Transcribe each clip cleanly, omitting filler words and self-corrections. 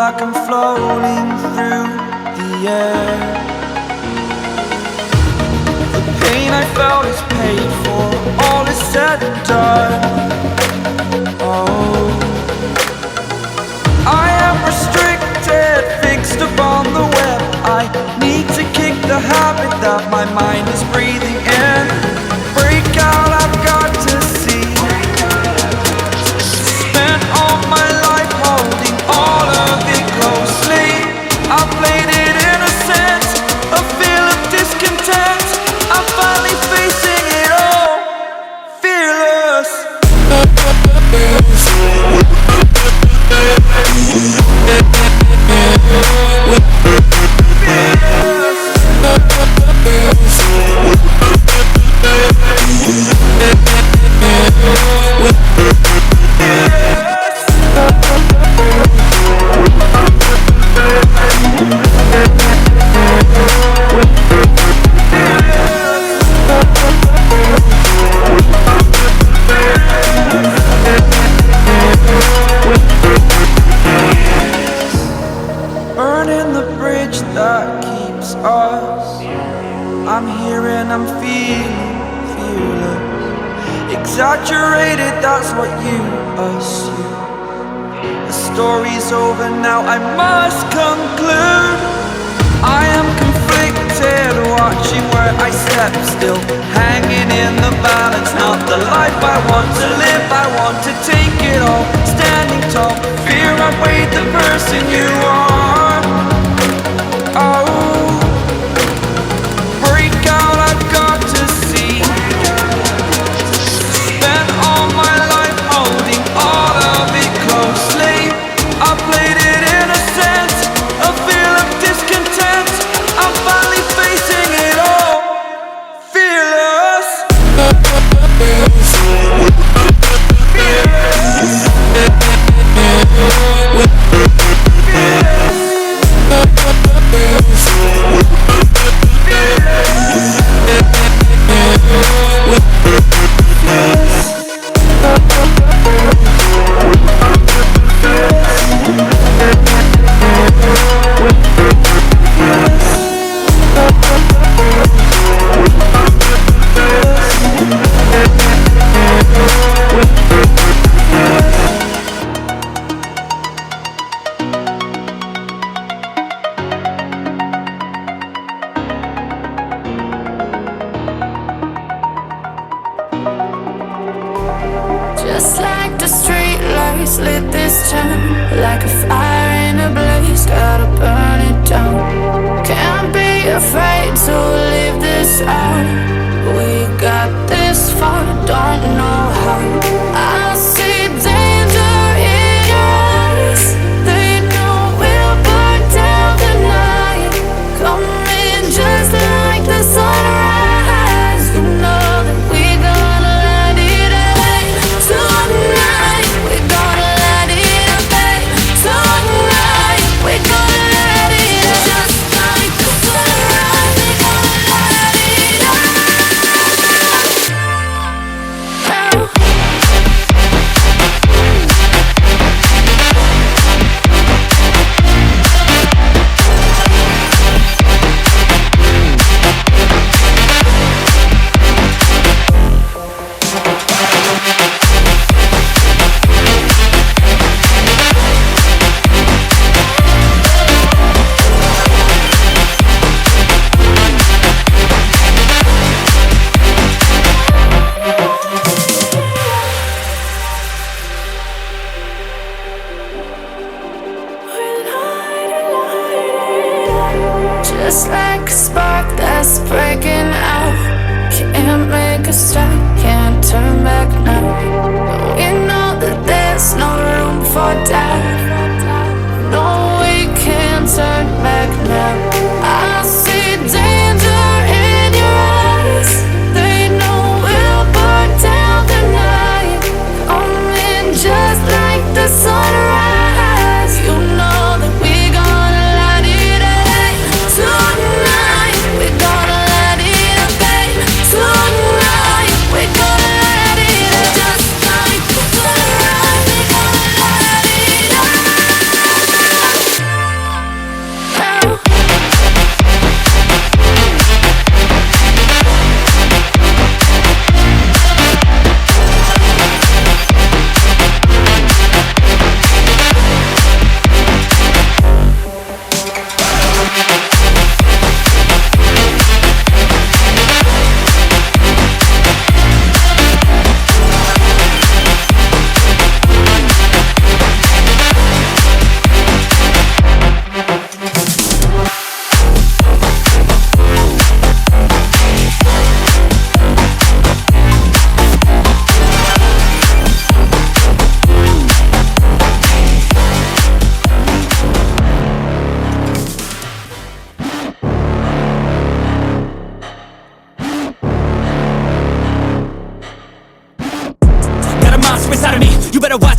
like I'm floating through the air. The pain I felt is paid for, all is said and done. Oh, I am restricted, fixed upon the web. I need to kick the habit that my mind is breathing in. Break out, I've got to see. Spent all my life holding all of it closely. I played it innocent, a feel of discontent. I'm finally facing it all, fearless. Burning the bridge that keeps us. I'm here and I'm feeling fearless. Exaggerated, that's what you assume. The story's over now, I must conclude. I am conflicted, watching where I step still, hanging in the balance. Not the life I want to live, I want to take it all. Standing tall, fear outweighed the person you are. Oh, break out, I've got to see. Spent all my life holding all of it closely. I played it innocent, a feel of discontent. I'm finally facing it all, fearless. Just like the street lights lit this town, like a fire in a blaze, gotta burn it down. Can't be afraid to leave this out. We got this far, don't know how. I see danger in your eyes. They know we'll burn down the night. Coming just like the sunrise. You know that we're gonna light it up tonight. We're gonna light it up tonight. We're gonna light it up just like the sunrise. We're gonna light it up now. Just like a spark that's breaking out. Can't make a stop, can't turn back now. We know that there's no room for doubt. No, we can't turn back now. I see danger in your eyes. They know we'll burn down the night. Coming just like the sunrise. You know that we're gonna light it up tonight. We're gonna light it up tonight. We're gonna light it up just like the sunrise. We're gonna light it up.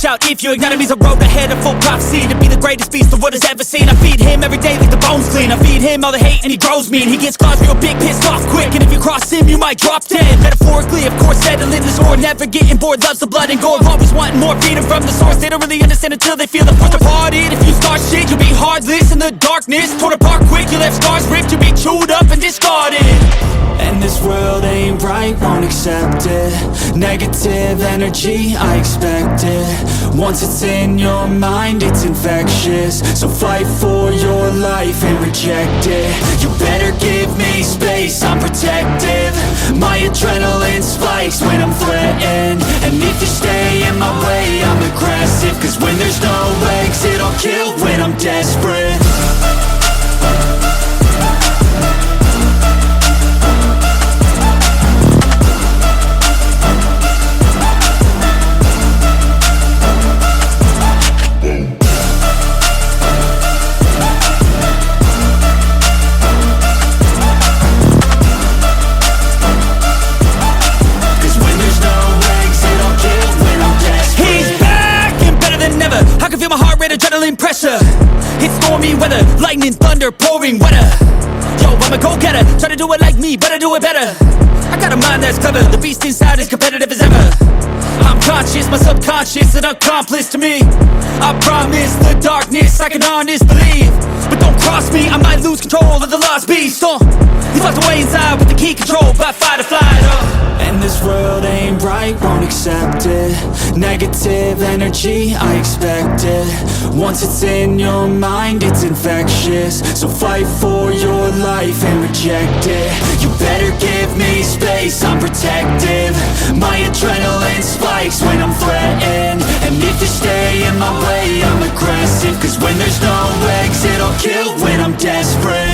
out if you ignite him. He's a road ahead of full prophecy to be the greatest beast the world has ever seen. I feed him every day like the bones clean. I feed him all the hate and he grows me, and he gets claws real big, pissed off quick. And if you cross him, you might drop dead. Metaphorically, of course, settling the score, never getting bored, loves the blood and gore. Always wanting more freedom from the source. They don't really understand until they feel the force. Departed, if you start shit, you'll be heartless in the darkness. Torn apart quick, you left scars ripped, you'll be chewed up and discarded. And this world ain't right, won't accept it. Negative energy, I expect it. Once it's in your mind, it's infectious. So fight for your life and reject it. You better give me space, I'm protective. My adrenaline spikes when I'm threatened. And if you stay in my way, I'm aggressive. Cause when there's no exit, I'll kill when I'm desperate. Adrenaline pressure, it's stormy weather, lightning, thunder, pouring weather. Yo, I'm a go-getter, try to do it like me, but I do it better. I got a mind that's clever, the beast inside is competitive as ever. I'm conscious, my subconscious, an accomplice to me. I promise the darkness, I can honest believe. But don't cross me, I might lose control of the lost beast. He's locked away inside with the key controlled by fight or flight. And this world ain't right, won't accept it. Negative energy, I expect it. Once it's in your mind, it's infectious. So fight for your life and reject it. You better give me space, I'm protective. My adrenaline spikes when I'm threatened. And if you stay in my way, I'm aggressive. Cause when there's no exit, I'll kill when I'm desperate.